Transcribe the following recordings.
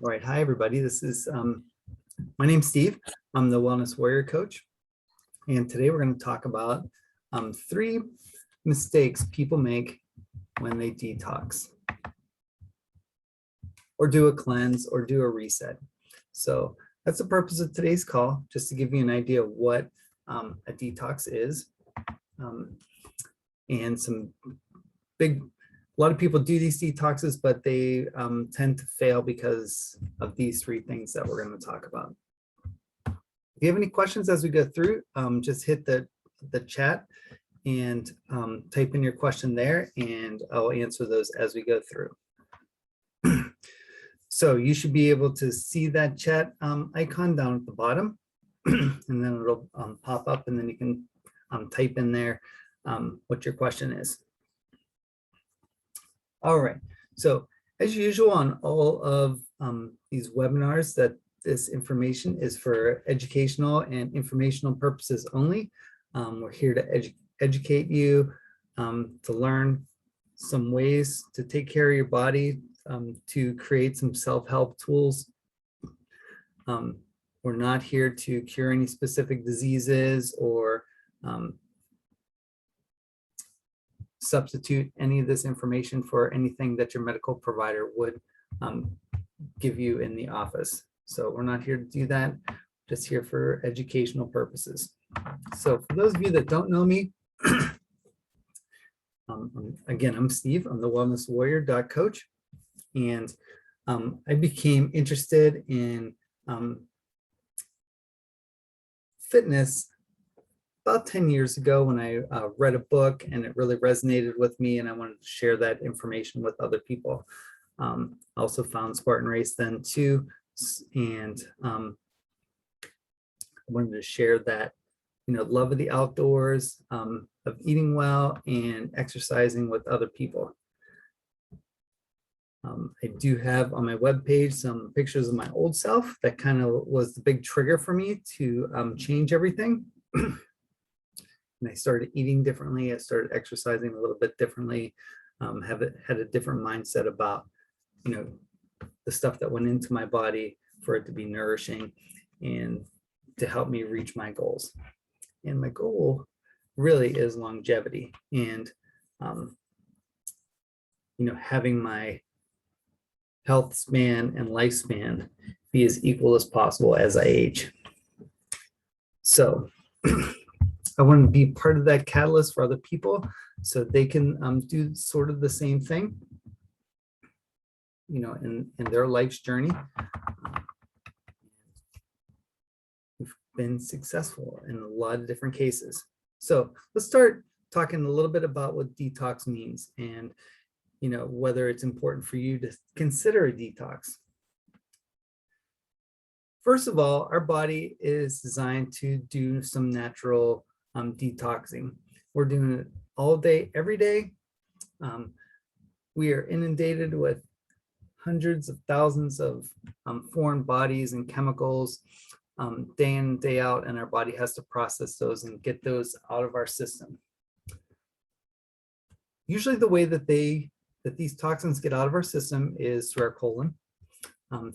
All right, hi everybody. My name's Steve. I'm the Wellness Warrior Coach, and today we're going to talk about 3 mistakes people make when they detox, or do a cleanse, or do a reset. So that's the purpose of today's call, just to give you an idea of what a detox is, and a lot of people do these detoxes, but they tend to fail because of these 3 things that we're going to talk about. If you have any questions as we go through, just hit the chat and type in your question there, and I'll answer those as we go through. So you should be able to see that chat icon down at the bottom, and then it'll pop up, and then you can type in there what your question is. All right, so as usual on all of these webinars, that this information is for educational and informational purposes only. We're here to educate you, to learn some ways to take care of your body, to create some self-help tools. We're not here to cure any specific diseases or substitute any of this information for anything that your medical provider would give you in the office. So we're not here to do that, just here for educational purposes. So for those of you that don't know me, again, I'm Steve. I'm the Wellness Warrior Coach, and I became interested in fitness about 10 years ago when I read a book, and it really resonated with me, and I wanted to share that information with other people. I also found Spartan Race then too, and I wanted to share that, love of the outdoors, of eating well and exercising with other people. I do have on my webpage some pictures of my old self. That kind of was the big trigger for me to change everything. And I started eating differently. I started exercising a little bit differently, had a different mindset about, the stuff that went into my body for it to be nourishing and to help me reach my goals. And my goal really is longevity and, having my health span and lifespan be as equal as possible as I age. So I want to be part of that catalyst for other people so they can do sort of the same thing, in their life's journey. We've been successful in a lot of different cases. So let's start talking a little bit about what detox means and, whether it's important for you to consider a detox. First of all, our body is designed to do some natural detoxing. We're doing it all day, every day. We are inundated with hundreds of thousands of foreign bodies and chemicals day in, day out, and our body has to process those and get those out of our system. Usually the way that these toxins get out of our system is through our colon,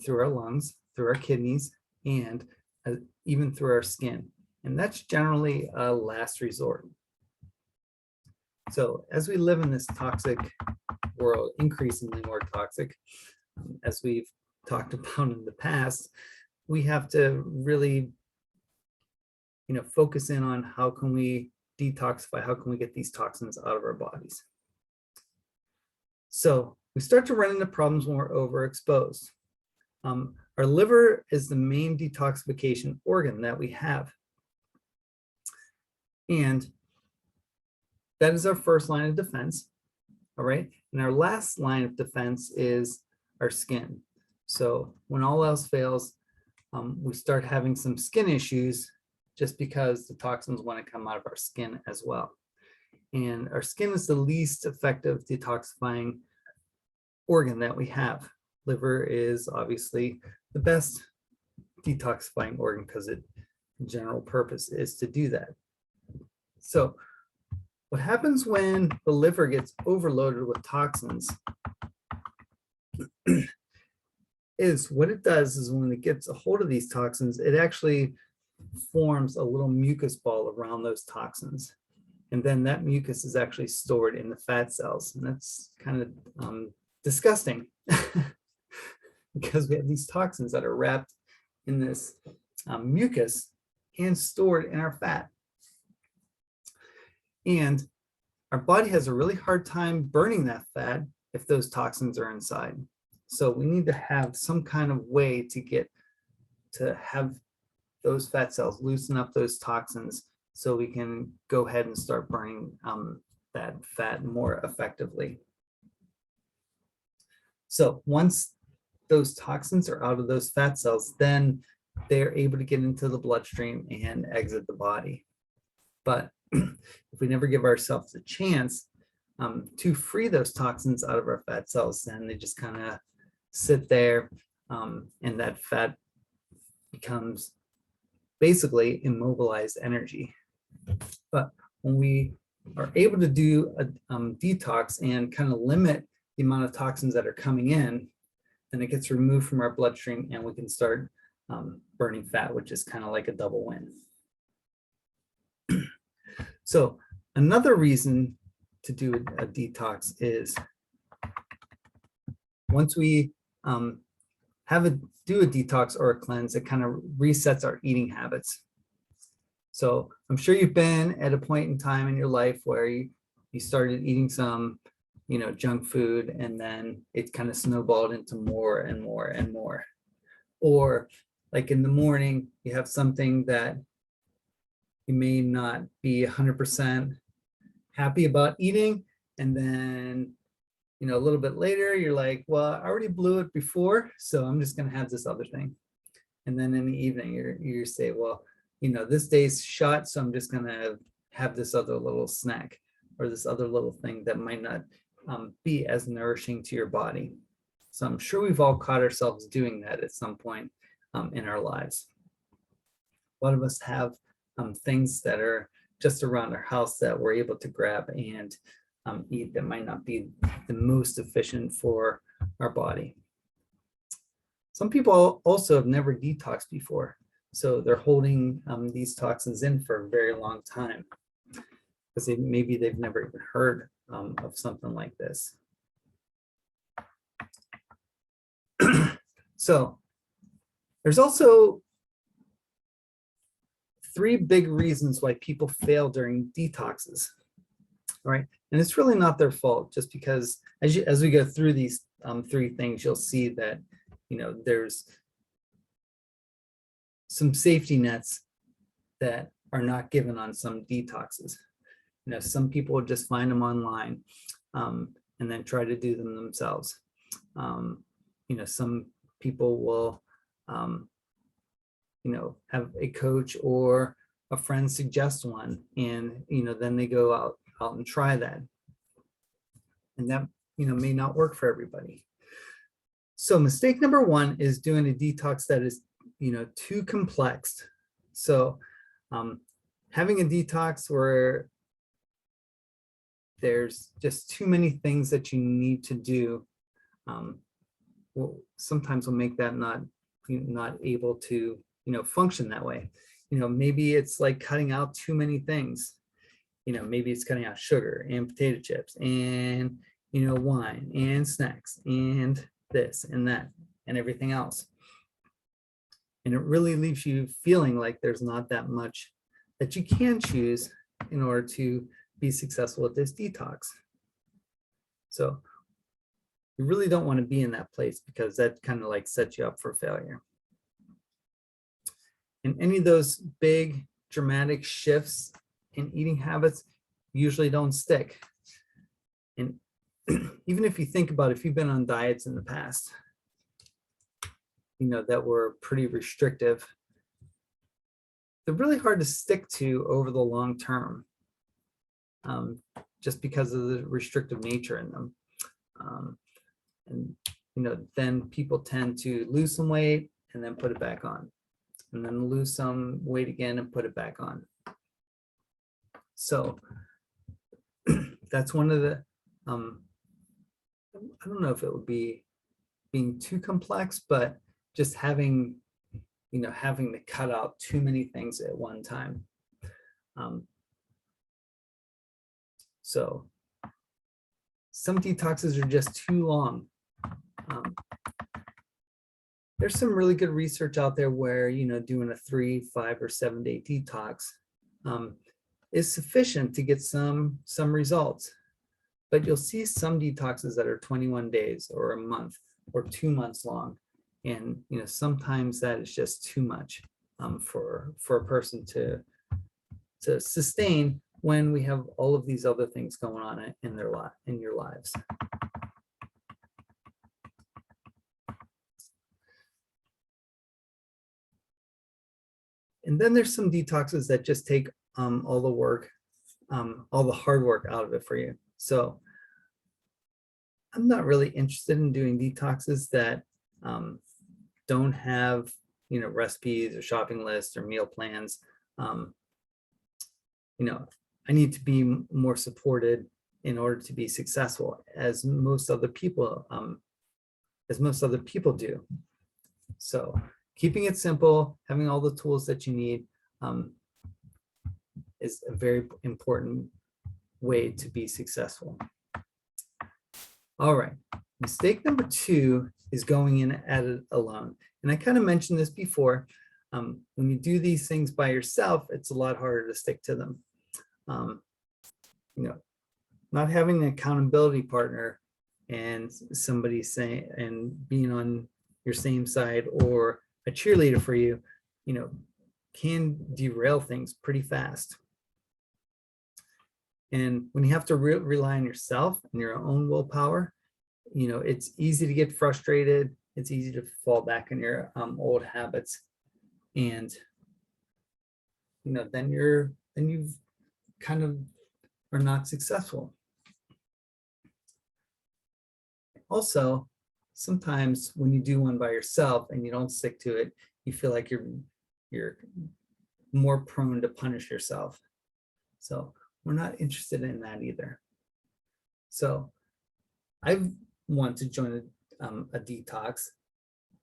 through our lungs, through our kidneys, and even through our skin. And that's generally a last resort. So as we live in this toxic world, increasingly more toxic, as we've talked about in the past, we have to really, focus in on how can we detoxify, how can we get these toxins out of our bodies. So we start to run into problems when we're overexposed. Our liver is the main detoxification organ that we have. And that is our first line of defense, all right? And our last line of defense is our skin. So when all else fails, we start having some skin issues just because the toxins want to come out of our skin as well. And our skin is the least effective detoxifying organ that we have. Liver is obviously the best detoxifying organ because its general purpose is to do that. So what happens when the liver gets overloaded with toxins is what it does is when it gets a hold of these toxins, it actually forms a little mucus ball around those toxins. And then that mucus is actually stored in the fat cells. And that's kind of disgusting because we have these toxins that are wrapped in this mucus and stored in our fat. And our body has a really hard time burning that fat if those toxins are inside. So we need to have some kind of way to have those fat cells loosen up those toxins so we can go ahead and start burning that fat more effectively. So once those toxins are out of those fat cells, then they're able to get into the bloodstream and exit the body. But if we never give ourselves a chance to free those toxins out of our fat cells, then they just kind of sit there and that fat becomes basically immobilized energy. But when we are able to do a detox and kind of limit the amount of toxins that are coming in, then it gets removed from our bloodstream and we can start burning fat, which is kind of like a double win. So another reason to do a detox is once we do a detox or a cleanse, it kind of resets our eating habits. So I'm sure you've been at a point in time in your life where you started eating some, junk food, and then it kind of snowballed into more and more and more. Or like in the morning, you have something that you may not be 100% happy about eating, and then a little bit later you're like, well, I already blew it before, so I'm just going to have this other thing. And then in the evening you say, well, this day's shot, so I'm just going to have this other little snack or this other little thing that might not be as nourishing to your body. So I'm sure we've all caught ourselves doing that at some point in our lives. A lot of us have things that are just around our house that we're able to grab and eat that might not be the most efficient for our body. Some people also have never detoxed before, so they're holding these toxins in for a very long time because maybe they've never even heard of something like this. So there's also 3 big reasons why people fail during detoxes. All right, and it's really not their fault, just because as we go through these 3 things, you'll see that there's some safety nets that are not given on some detoxes. Some people just find them online and then try to do them themselves. Some people will have a coach or a friend suggest one, and then they go out and try that, and that may not work for everybody. So mistake number 1 is doing a detox that is too complex. So having a detox where there's just too many things that you need to do sometimes will make that not able to function that way. Maybe it's like cutting out too many things. Maybe it's cutting out sugar and potato chips and wine and snacks and this and that and everything else. And it really leaves you feeling like there's not that much that you can choose in order to be successful at this detox. So you really don't want to be in that place, because that kind of like sets you up for failure. And any of those big dramatic shifts in eating habits usually don't stick. And even if you think about if you've been on diets in the past, that were pretty restrictive, they're really hard to stick to over the long term, just because of the restrictive nature in them. And then people tend to lose some weight and then put it back on, and then lose some weight again and put it back on. So that's one of the I don't know if it would be being too complex, but just having to cut out too many things at one time. So some detoxes are just too long. There's some really good research out there where, doing a 3, 5, or 7-day detox is sufficient to get some results. But you'll see some detoxes that are 21 days or a month or 2 months long. And, sometimes that is just too much for a person to sustain when we have all of these other things going on in your lives. And then there's some detoxes that just take all the work, all the hard work out of it for you. So I'm not really interested in doing detoxes that don't have, recipes or shopping lists or meal plans. I need to be more supported in order to be successful, as most other people do. So keeping it simple, having all the tools that you need is a very important way to be successful. All right, mistake number 2 is going in at it alone. And I kind of mentioned this before. When you do these things by yourself, it's a lot harder to stick to them. Not having an accountability partner and somebody saying and being on your same side or a cheerleader for you, can derail things pretty fast. And when you have to rely on yourself and your own willpower, it's easy to get frustrated. It's easy to fall back in your old habits, and then you've kind of are not successful. Also, sometimes when you do one by yourself and you don't stick to it, you feel like you're more prone to punish yourself. So we're not interested in that either. So I want to join a detox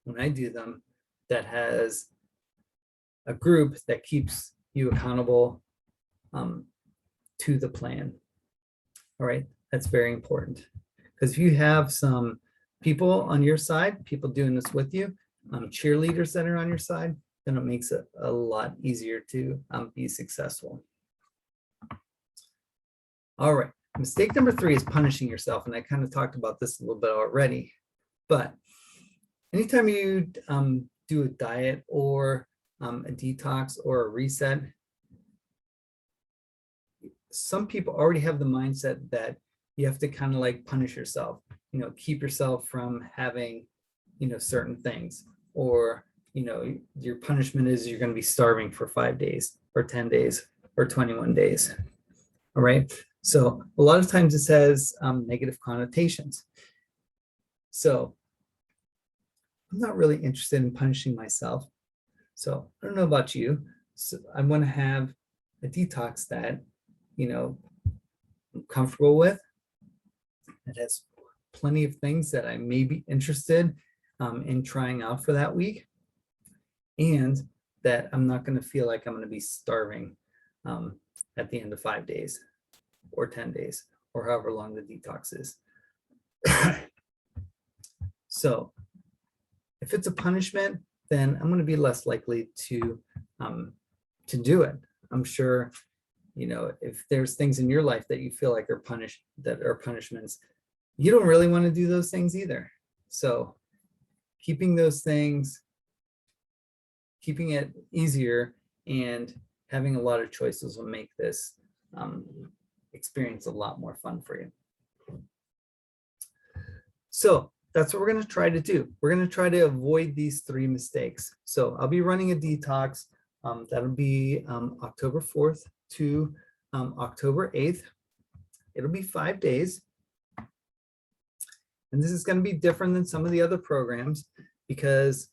when I do them that has a group that keeps you accountable to the plan. All right, that's very important, because if you have some people on your side, people doing this with you, cheerleaders that are on your side, then it makes it a lot easier to be successful. All right, mistake number 3 is punishing yourself. And I kind of talked about this a little bit already, but anytime you do a diet or a detox or a reset, some people already have the mindset that you have to kind of like punish yourself, keep yourself from having, certain things, or, your punishment is you're going to be starving for 5 days or 10 days or 21 days. All right. So a lot of times it has negative connotations. So I'm not really interested in punishing myself. So I don't know about you. So I want to have a detox that, I'm comfortable with. It has plenty of things that I may be interested in trying out for that week, and that I'm not going to feel like I'm going to be starving at the end of 5 days or 10 days or however long the detox is. So if it's a punishment, then I'm going to be less likely to do it. I'm sure, if there's things in your life that you feel like are punishments, you don't really want to do those things either. So keeping it easier and having a lot of choices will make this experience a lot more fun for you. So that's what we're going to try to do. We're going to try to avoid these 3 mistakes. So I'll be running a detox. That'll be October 4th to October 8th. It'll be 5 days. And this is going to be different than some of the other programs, because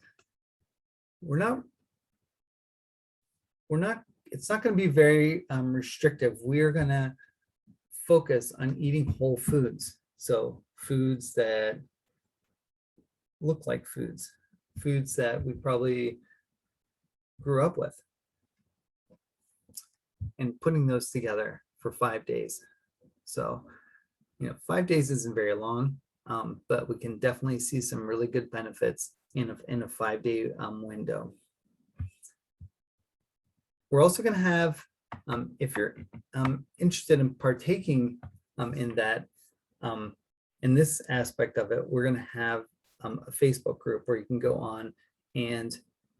it's not going to be very restrictive. We're going to focus on eating whole foods. So foods that look like foods that we probably grew up with, and putting those together for 5 days. So, 5 days isn't very long, but we can definitely see some really good benefits in a 5-day window. We're also going to have, if you're interested in partaking in that, in this aspect of it, we're going to have a Facebook group where you can go on and,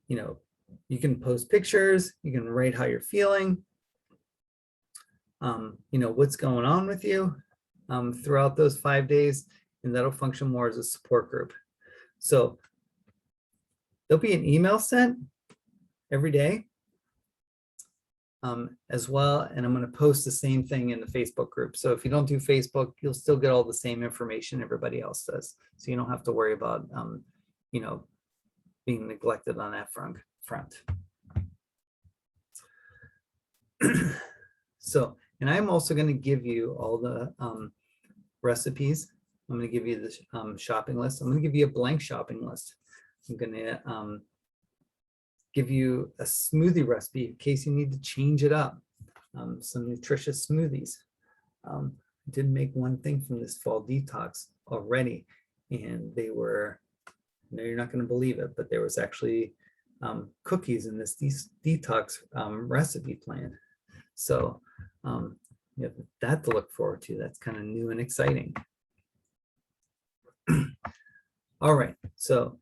you can post pictures, you can write how you're feeling, what's going on with you throughout those 5 days, and that'll function more as a support group. So there'll be an email sent every day as well, and I'm going to post the same thing in the Facebook group. So if you don't do Facebook, you'll still get all the same information everybody else does. So you don't have to worry about, being neglected on that front. So, and I'm also going to give you all the recipes. I'm going to give you the shopping list. I'm going to give you a blank shopping list. I'm going to give you a smoothie recipe in case you need to change it up. Some nutritious smoothies. I did make one thing from this fall detox already, and they were, you're not going to believe it, but there was actually cookies in this detox recipe plan. So you have that to look forward to. That's kind of new and exciting. All right, so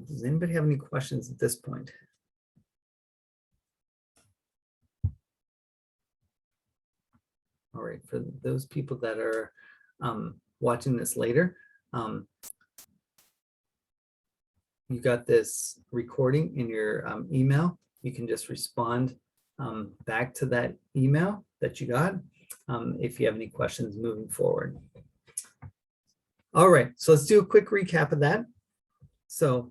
does anybody have any questions at this point? All right, for those people that are watching this later, you got this recording in your email. You can just respond back to that email that you got if you have any questions moving forward. All right, so let's do a quick recap of that. So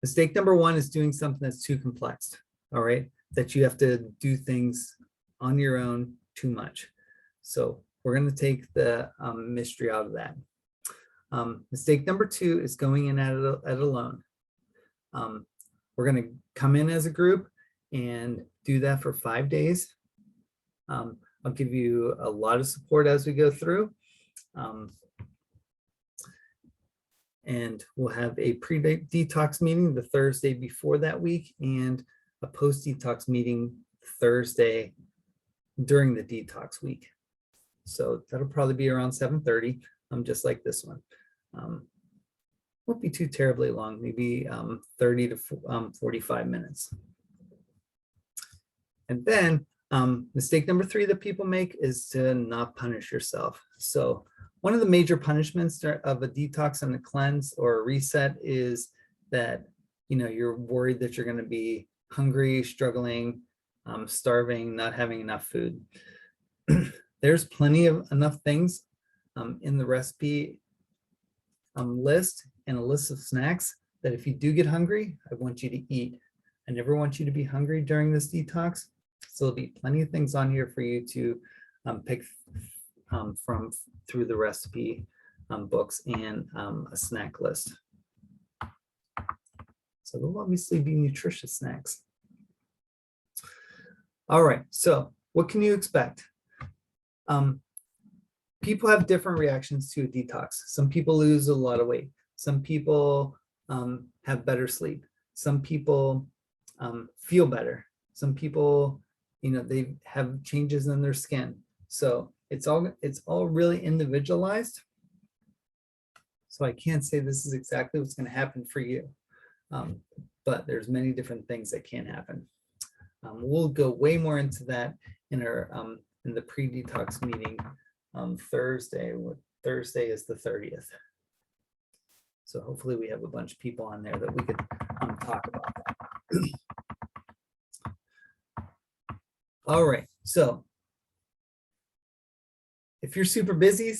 mistake number one is doing something that's too complex, all right? That you have to do things on your own too much. So we're gonna take the mystery out of that. Mistake number two is going in at it alone. We're gonna come in as a group and do that for 5 days. I'll give you a lot of support as we go through. And we'll have a pre-detox meeting the Thursday before that week and a post-detox meeting Thursday during the detox week. So that'll probably be around 7:30, just like this one. Won't be too terribly long, maybe 30 to 45 minutes. And then mistake number three that people make is to not punish yourself. So one of the major punishments of a detox and a cleanse or a reset is that, you're worried that you're going to be hungry, struggling, starving, not having enough food. There's plenty of enough things in the recipe list and a list of snacks that if you do get hungry, I want you to eat. I never want you to be hungry during this detox. So there'll be plenty of things on here for you to pick from through the recipe books and a snack list. So there'll obviously be nutritious snacks. All right, so what can you expect? People have different reactions to a detox. Some people lose a lot of weight. Some people have better sleep. Some people feel better. Some people, they have changes in their skin. So it's all really individualized. So I can't say this is exactly what's going to happen for you, but there's many different things that can happen. We'll go way more into that in our in the pre-detox meeting Thursday. Thursday is the 30th. So hopefully we have a bunch of people on there that we could talk about that. All right, so if you're super busy,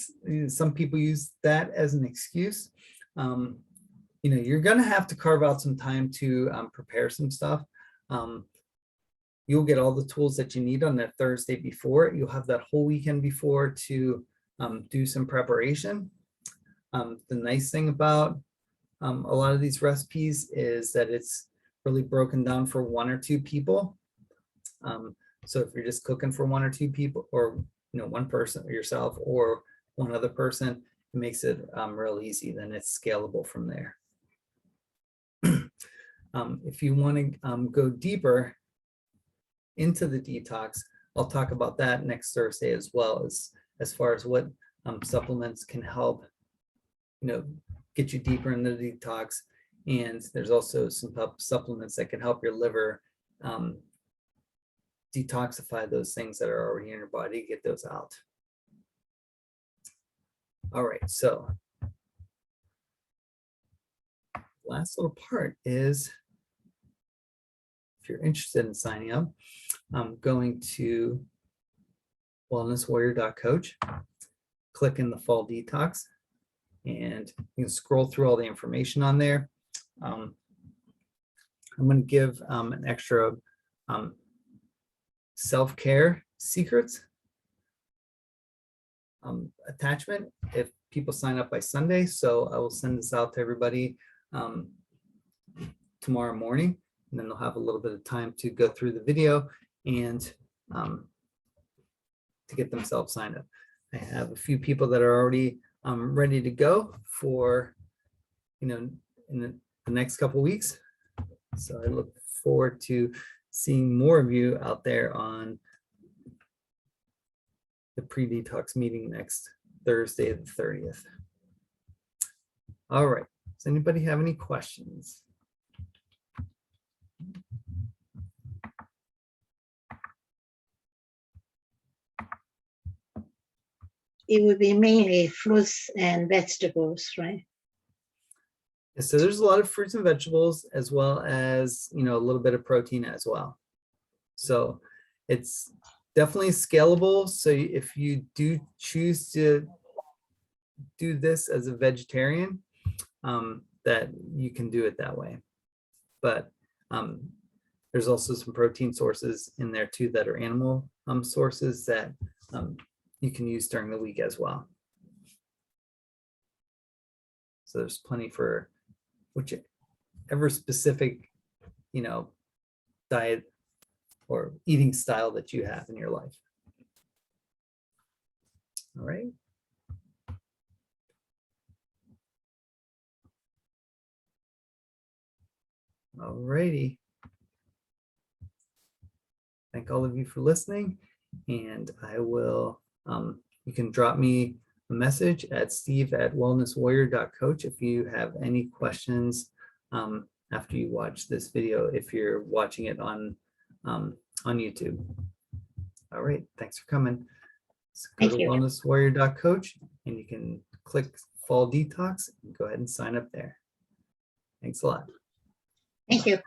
some people use that as an excuse. You're gonna have to carve out some time to prepare some stuff. You'll get all the tools that you need on that Thursday before. You'll have that whole weekend before to do some preparation. The nice thing about a lot of these recipes is that it's really broken down for 1 or 2 people. So if you're just cooking for 1 or 2 people, or 1 person, or yourself, or 1 other person, it makes it real easy. Then it's scalable from there. If you want to go deeper into the detox, I'll talk about that next Thursday, as well as far as what supplements can help get you deeper in the detox. And there's also some supplements that can help your liver detoxify those things that are already in your body, get those out. All right, so last little part is, if you're interested in signing up, I'm going to wellnesswarrior.coach, click in the fall detox, and you can scroll through all the information on there. I'm going to give an extra self-care secrets attachment if people sign up by Sunday. So I will send this out to everybody tomorrow morning, and then they'll have a little bit of time to go through the video and to get themselves signed up. I have a few people that are already ready to go for in the next couple weeks. So I look forward to seeing more of you out there on the pre-detox meeting next Thursday, the 30th. All right. Does anybody have any questions? It would be mainly fruits and vegetables, right? So there's a lot of fruits and vegetables, as well as, a little bit of protein as well. So it's definitely scalable. So if you do choose to do this as a vegetarian, that you can do it that way. But there's also some protein sources in there too that are animal sources that you can use during the week as well. So there's plenty for whichever specific, diet or eating style that you have in your life. All right. All righty. Thank all of you for listening, and I will, you can drop me a message at steve@wellnesswarrior.coach if you have any questions after you watch this video, if you're watching it on YouTube. All right, thanks for coming. So go to wellnesswarrior.coach, and you can click fall detox and go ahead and sign up there. Thanks a lot. Thank you.